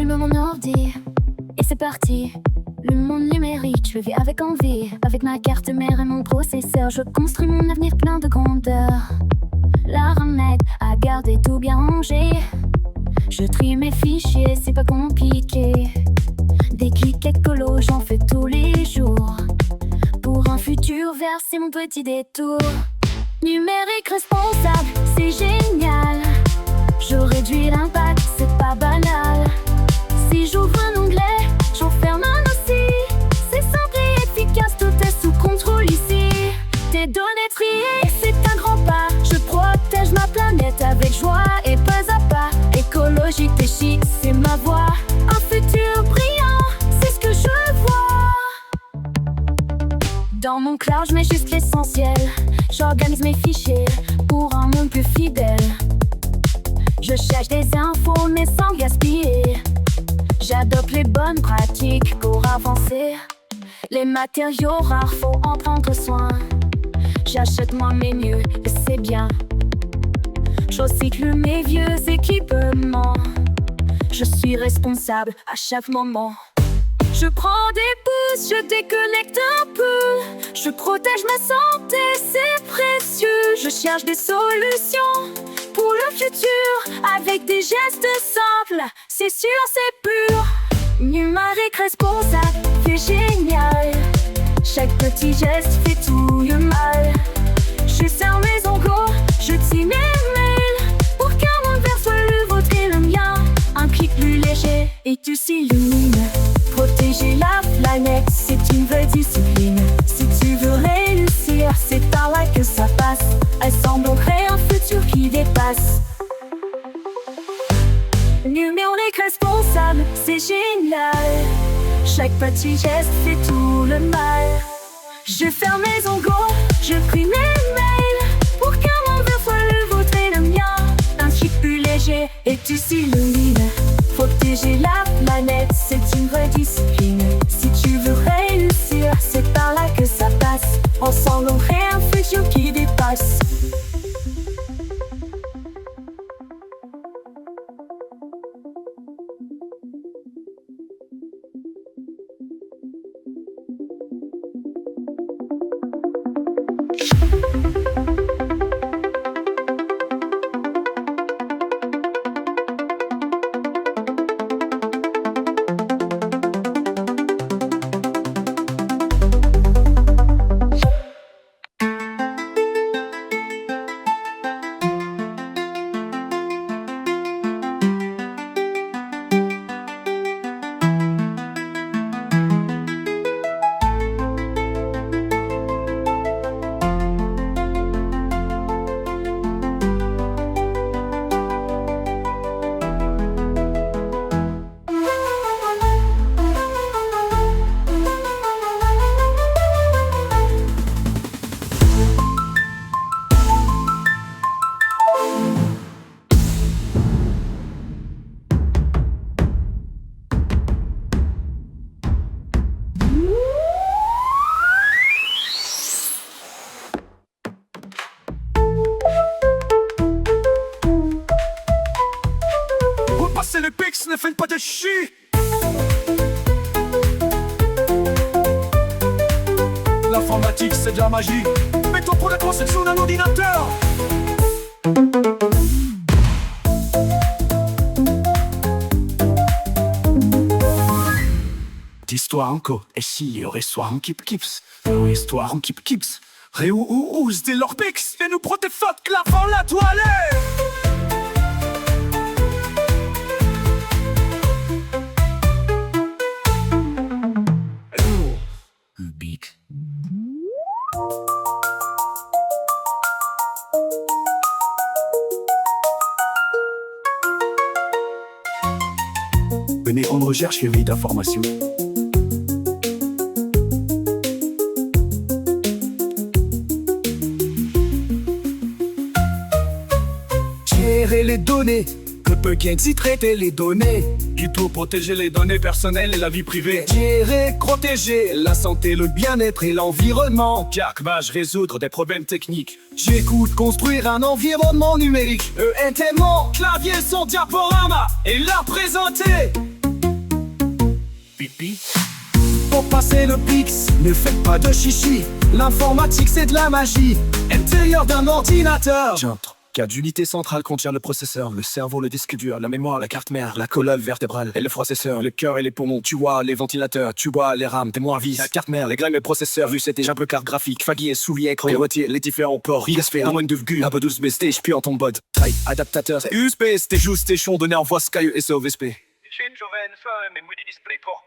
J'allume mon ordi et c'est parti. Le monde numérique, je le vis avec envie. Avec ma carte mère et mon processeur, je construis mon avenir plein de grandeur. La ramette à garder tout bien rangé. Je trie mes fichiers, c'est pas compliqué. Des clics écolo, j'en fais tous les jours. Pour un futur vert, c'est mon petit détour. Numérique responsable, c'est génial. Je réduis l'impact, c'est pas banal. Si j'ouvre un onglet, j'en ferme un aussi. C'est simple et efficace, tout est sous contrôle ici. Tes données triées, c'est un grand pas. Je protège ma planète avec joie et pas à pas. Écologique et chic, c'est ma voix. Un futur brillant, c'est ce que je vois. Dans mon cloud, je mets juste l'essentiel. J'organise mes fichiers pour un monde plus fidèle. Je cherche des infos mais sans gaspiller. J'adopte les bonnes pratiques pour avancer. Les matériaux rares, faut en prendre soin. J'achète moins mais mieux et c'est bien. Je recycle mes vieux équipements. Je suis responsable à chaque moment. Je prends des pauses, je déconnecte un peu. Je protège ma santé, c'est précieux. Je cherche des solutions pour le futur. Avec des gestes simples, c'est sûr, c'est pur. Numérique responsable, c'est génial. Chaque petit geste fait tout le mal. Je sers mes ongles, je trie mes mails. Pour qu'un monde vert soit le vôtre et le mien. Un clic plus léger et tu s'illumines. Protéger la planète, c'est une vraie discipline. Si tu veux réussir, c'est par là que ça passe. Ensemble on crée un futur qui dépasse. Numérique responsable, c'est génial. Chaque petit geste fait tout le mal. Je ferme mes ongles, je trie mes mails. Pour qu'un monde vert soit le vôtre et le mien. Un chip plus léger et tu s'illumines. Protéger la planète, c'est une vraie discipline. Si tu veux réussir, c'est par là que ça passe. Ensemble on crée un futur qui dépasse. Repassez les pics, ne faites pas de chi. L'informatique c'est de la magie. Mets-toi pour la conception d'un ordinateur. D'histoire en code, et si histoire en kips. Histoire en kips. Réou dès leur pix, et nous protège faute clavant la toilette. Beat. Venez, on recherche une vie d'information. Gérer les données, que peut qu'ainsi traiter les données. Il faut protéger les données personnelles et la vie privée. Gérer, protéger la santé, le bien-être et l'environnement. Jacques résoudre des problèmes techniques. J'écoute construire un environnement numérique. ENT, mon clavier, son diaporama et la présenter. Pour passer le pix, ne faites pas de chichi. L'informatique c'est de la magie. Intérieur d'un ordinateur. J'entre. Quatre unités centrales contient le processeur, le cerveau, le disque dur, la mémoire, la carte mère, la colonne vertébrale et le processeur, le cœur et les poumons, tu vois, les ventilateurs, tu vois, les rames, témoins vis, la carte mère, les graines, le processeur, vu c'était un peu carte graphique, faguier, soulier, écran, et retire les différents ports, ISP, un moins de vue, un peu 12 stage, puis en ton bod, taille, adaptateur, USB, c'était juste échon donné en voix Sky et SOVSP.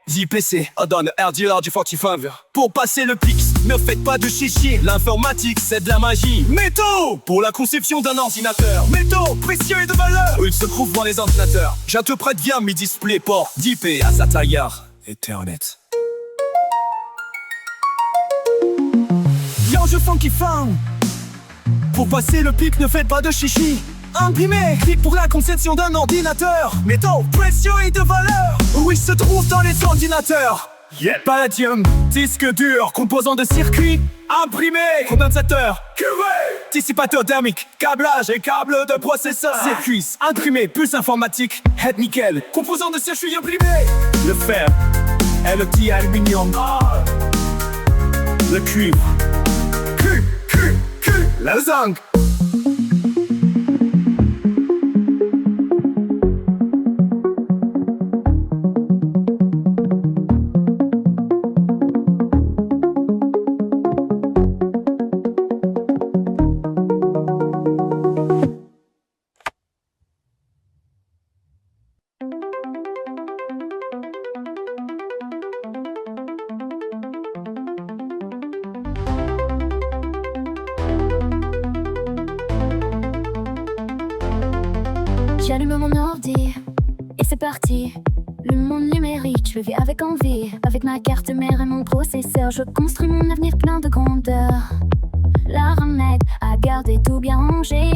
JPC, Adon, RDR du 45. Pour passer le pix, ne faites pas de chichi. L'informatique, c'est de la magie. Métaux, pour la conception d'un ordinateur. Métaux, précieux et de valeur. Il se trouve dans les ordinateurs. J'interprète bien mes displays ports d'IP à Satellite Ethernet. Yo, je funky fun. Pour passer le pic, ne faites pas de chichi. Imprimé, clic pour la conception d'un ordinateur. Métaux, précieux et de valeur. Où il se trouve dans les ordinateurs. Palladium, disque dur, composant de circuit. Imprimé, condensateur, QA, dissipateur thermique, câblage et câble de processeur. Circuits, imprimé, puce informatique, head nickel, composant de circuit imprimé. Le fer, et le petit aluminium. Le cuivre, la zinc. J'allume mon ordi et c'est parti. Le monde numérique, je le vis avec envie. Avec ma carte mère et mon processeur, je construis mon avenir plein de grandeur. La ramette à garder tout bien rangé.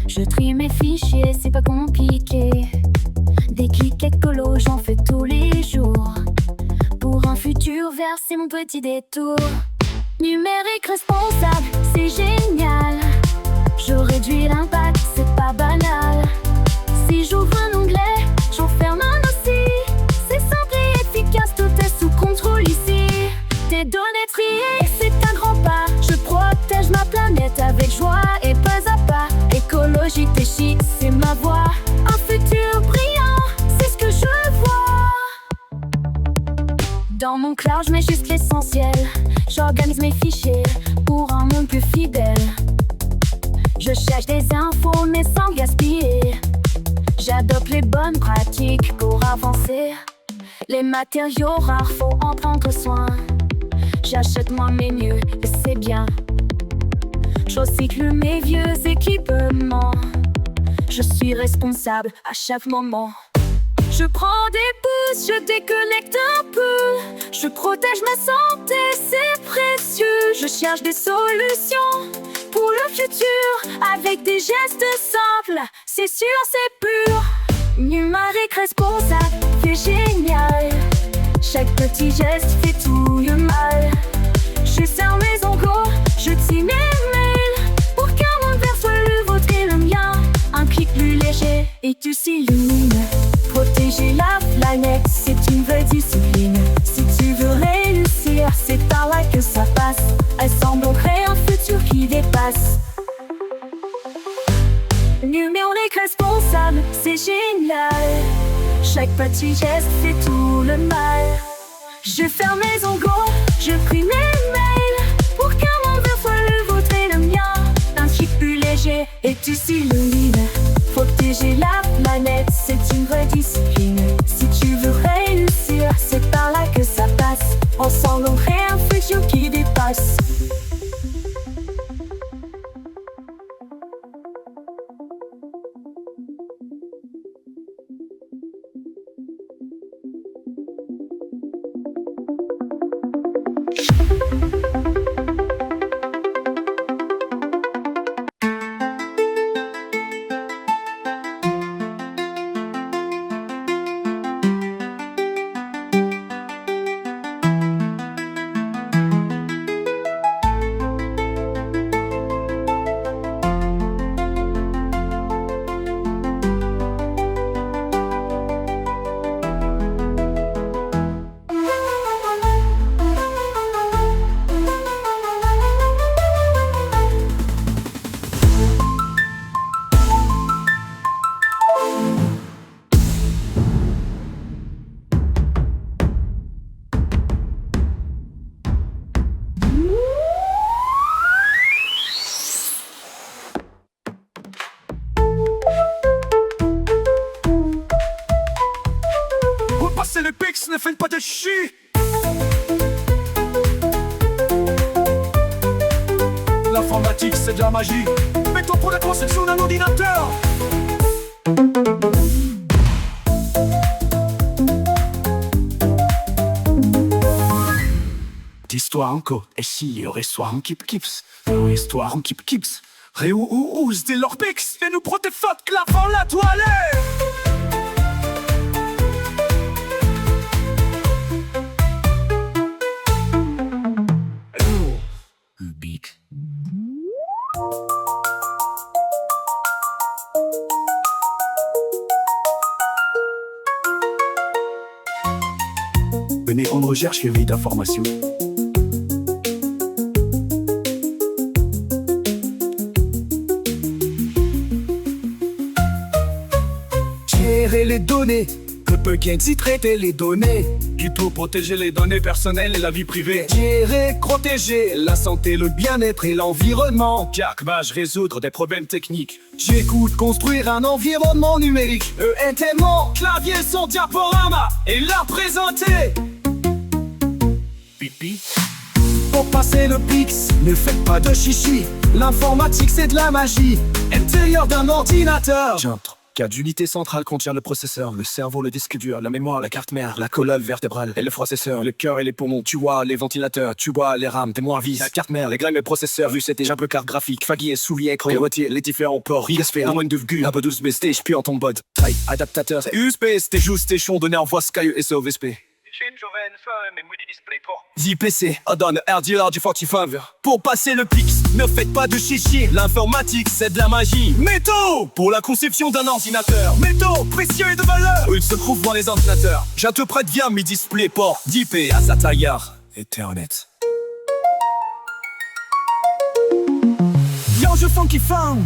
Je trie mes fichiers, c'est pas compliqué. Des clics écolos, j'en fais tous les jours. Pour un futur vert, c'est mon petit détour. Numérique responsable, c'est génial. Je réduis l'impact, c'est pas banal. Si j'ouvre un onglet, j'en ferme un aussi. C'est simple et efficace, tout est sous contrôle ici. Tes données triées, c'est un grand pas. Je protège ma planète avec joie et pas à pas. Écologique et chic, c'est ma voix. Un futur brillant, c'est ce que je vois. Dans mon cloud, je mets juste l'essentiel. J'organise mes fichiers pour un monde plus fidèle. Je cherche des infos mais sans gaspiller. J'adopte les bonnes pratiques pour avancer. Les matériaux rares, faut en prendre soin. J'achète moins mais mieux et c'est bien. Je recycle mes vieux équipements. Je suis responsable à chaque moment. Je prends des pauses, je déconnecte un peu. Je protège ma santé, c'est précieux. Je cherche des solutions pour le futur, avec des gestes simples, c'est sûr, c'est pur. Numérique responsable, c'est génial. Chaque petit geste fait tout le mal. Je serre mes ongles, je tire mes mails. Pour qu'un monde vert soit le vôtre et le mien. Un clic plus léger et tu s'illumines. Protéger la planète, c'est une vraie discipline. Si tu veux réussir, c'est par là que ça passe. Ensemble on crée un futur qui dépasse. Numérique responsable, c'est génial. Chaque petit geste fait tout le mal. Je ferme mes ongles, je prie mes mails. Pour qu'un monde vert soit le vôtre et le mien. Un clic plus léger et tu s'illumines. Protéger la planète, c'est une vraie discipline. Si tu veux réussir, c'est par là que ça passe. Ensemble on crée un futur qui dépasse. pas de chi. L'informatique c'est de la magie. Mettons pour la conception d'un ordinateur. D'histoire encore, et si aurait soir en keep keeps, histoire en keep keeps, réou dès leur pix, fais-nous protéger faute clavant la toilette. Big. Venez, on recherche les d'informations. Gérer les données, que peut qui traiter les données. Il faut protéger les données personnelles et la vie privée. Gérer, protéger la santé, le bien-être et l'environnement. Jackbage, résoudre des problèmes techniques. J'écoute construire un environnement numérique. ENT-ment, clavier son diaporama et la présenter. Pipi. Pour passer le pix, ne faites pas de chichi. L'informatique c'est de la magie. Intérieur d'un ordinateur. J'entre. Quatre unités centrales contient le processeur, le cerveau, le disque dur, la mémoire, la carte mère, la colonne vertébrale et le processeur, le cœur et les poumons. Tu vois les ventilateurs, tu vois les rames, mémoire vis, la carte mère, les grammes et le processeur, vu c'était un peu carte graphique, faguier, soulier, écran et retire les différents ports, ISP, un moins de virgule, un peu 12B, stage, puis en ton bod, trail, adaptateur, USB, c'était juste station donné en voix Sky et SOVSP. JPC, Adon, RDR du 45. Pour passer le pix, ne faites pas de chichi. L'informatique, c'est de la magie. Métaux, pour la conception d'un ordinateur. Métaux, précieux et de valeur. Il se trouve dans les ordinateurs. J'interprète bien mes displays ports d'IP à Satire Ethernet. Yo, je funky fun.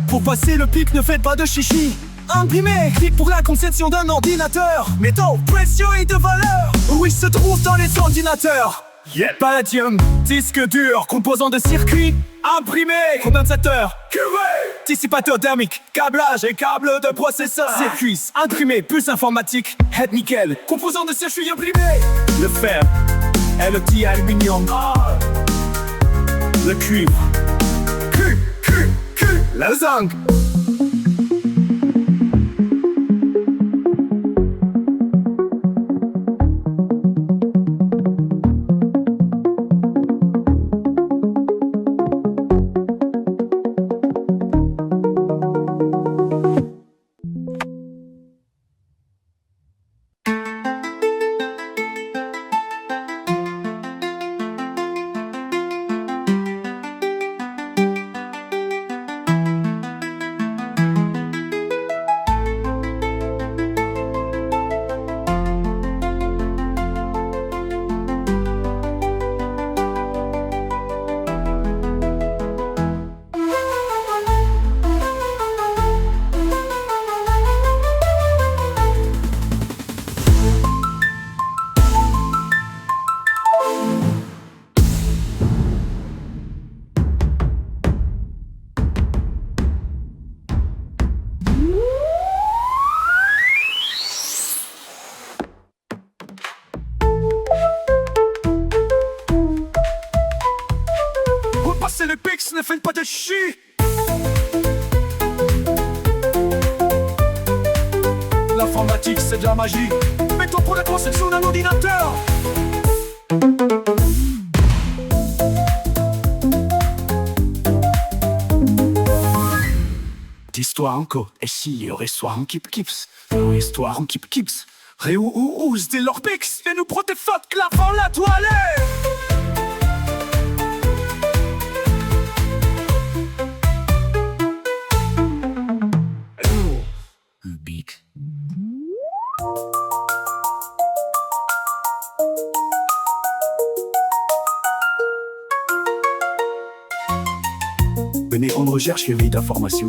Pour passer le pic, ne faites pas de chichi. Imprimé, clic pour la conception d'un ordinateur. Métaux, précieux et de valeur. Où il se trouve dans les ordinateurs. Yeah. Palladium, disque dur, composant de circuit. Imprimé, condensateur, QV, dissipateur thermique, câblage et câble de processeur. Circuits, imprimé, puce informatique, head nickel, composant de circuit imprimé. Le fer, et le petit aluminium. Le cuivre, la zinc. C'est le pix, ne faites pas de chi. L'informatique c'est de la magie. Mettons pour la conception d'un ordinateur. D'histoire encore, et si aurait soir en keep keeps, histoire en keep keeps, réou dès leur pix, fais-nous protéger faute clavant la toilette. Big. Venez, on recherche les d'informations.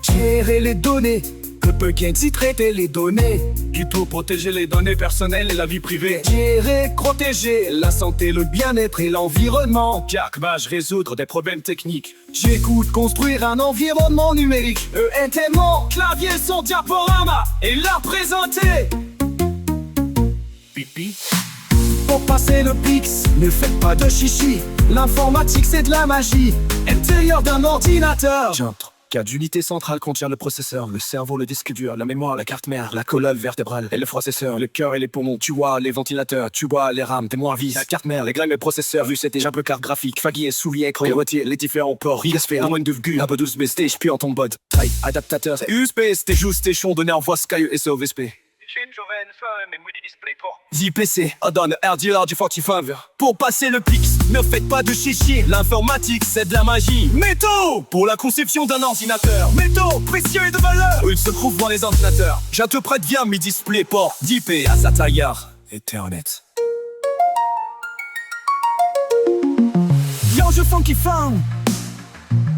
Gérer les données, que peut qu'ainsi traiter les données. Il faut protéger les données personnelles et la vie privée. Gérer, protéger la santé, le bien-être et l'environnement. Jackbash, résoudre des problèmes techniques. J'écoute, construire un environnement numérique. ENT-ment, clavier, son diaporama et la présenter. Pipi. Pour passer le pix, ne faites pas de chichi. L'informatique c'est de la magie. Intérieur d'un ordinateur. J'entre. Cas d'unité centrale contient le processeur, le cerveau, le disque dur, la mémoire, la carte mère, la colonne vertébrale et le processeur, le cœur et les poumons, tu vois, les ventilateurs, tu vois, les rames, témoins vis, la carte mère, les grammes et le processeur, vu c'était un peu carte graphique, faguier, soulier, écran, et retire les différents ports, ISP, un moins de vue, un peu 12 stage, puis en ton bod, taille, adaptateur, USB, c'était juste tes chons donné en voix Sky et SOVSP. JPC, Adon, RDR du 45. Pour passer le pix, ne faites pas de chichi. L'informatique, c'est de la magie. Métaux, pour la conception d'un ordinateur. Métaux, précieux et de valeur. Il se trouve dans les ordinateurs. J'interprète bien mes displays ports d'IP à Satire Ethernet. Yo, je funky fun.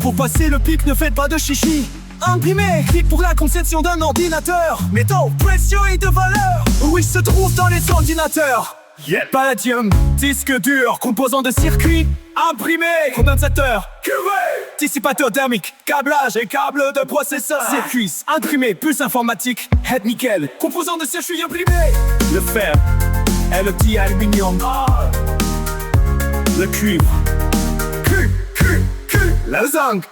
Pour passer le pic, ne faites pas de chichi. Imprimé, clic pour la conception d'un ordinateur. Métaux, précieux et de valeur. Où il se trouve dans les ordinateurs. Palladium, disque dur, composant de circuit. Imprimé, condensateur, dissipateur thermique, câblage et câble de processeur. Circuits, imprimé, puce informatique, head nickel, composant de circuit imprimé. Le fer, et le petit aluminium. Le cuivre, la zinc.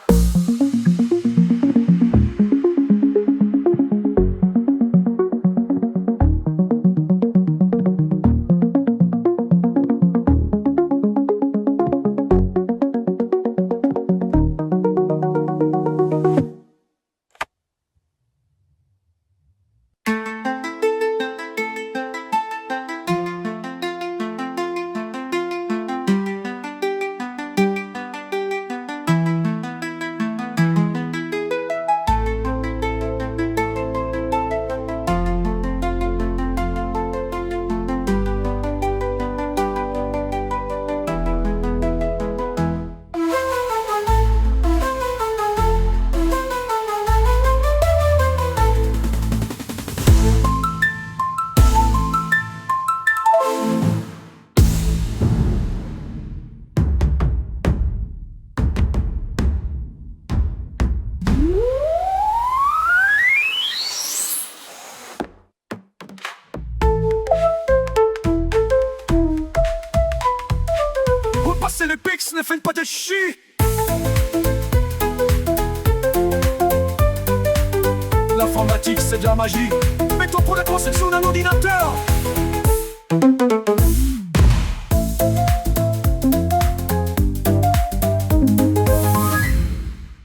C'est le pix, ne faites pas de chi. L'informatique c'est de la magie. Mets-toi pour la conception d'un ordinateur.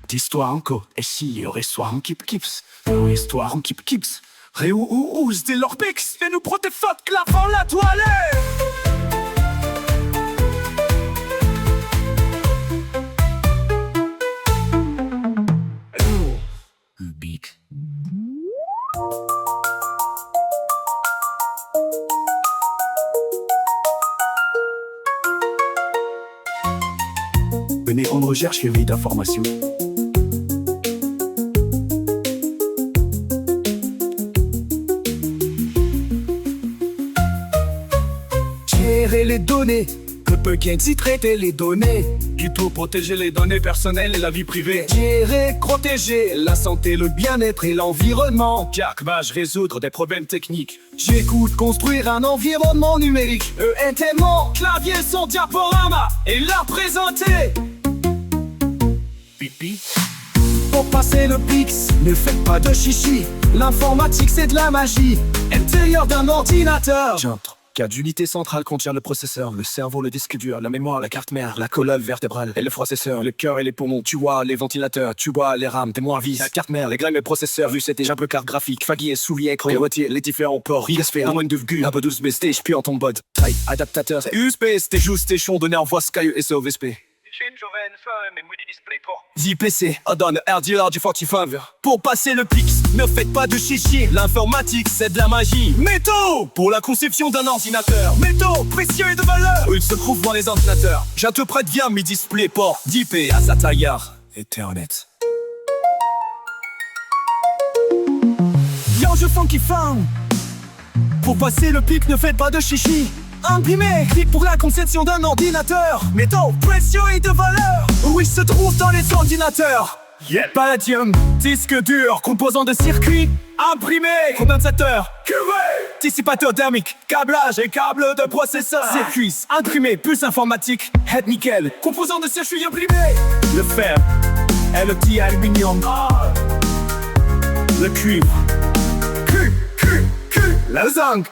D'histoire en et si histoire en kips. Histoire en kips. Réou c'est leur pix. Et nous protège l'avant la toilette. Venez, on recherche les d'informations. Gérer les données, que peut qu'ainsi traiter les données. Il faut protéger les données personnelles et la vie privée. Gérer, protéger la santé, le bien-être et l'environnement. Jackbash, résoudre des problèmes techniques. J'écoute, construire un environnement numérique. ENT-ment, clavier, son diaporama et la présenter. Pipi. Pour passer le pix, ne faites pas de chichi. L'informatique c'est de la magie. Intérieur d'un ordinateur. J'entre. Cas d'unité centrale contient le processeur, le cerveau, le disque dur, la mémoire, la carte mère, la colonne vertébrale et le processeur, le cœur et les poumons, tu vois, les ventilateurs, tu vois, les rames, témoins vis, la carte mère, les grammes et le processeur, vu c'était un peu carte graphique, faguier, soulier, écran, et retire les différents ports, ISP, un moins de vue, un peu 12 stage, puis en ton bod, taille, adaptateur, USB, c'était juste tes chons donné en voix Sky et SOVSP. JPC, Adon, RDR du 45. Pour passer le pix, ne faites pas de chichi. L'informatique, c'est de la magie. Métaux, pour la conception d'un ordinateur. Métaux, précieux et de valeur. Il se trouve dans les ordinateurs. J'interprète bien mes displays ports d'IP à Satire Ethernet. mélange funky fun. Pour passer le pic, ne faites pas de chichi. Imprimé, clic pour la conception d'un ordinateur. Métaux précieux et de valeur, où il se trouve dans les ordinateurs. Palladium, disque dur, composant de circuits. Imprimé, condensateur, dissipateur thermique, câblage et câble de processeur. Circuits, imprimé, puce informatique, head nickel, composant de circuits imprimés. Le fer, LT aluminium, le cuivre, le zinc,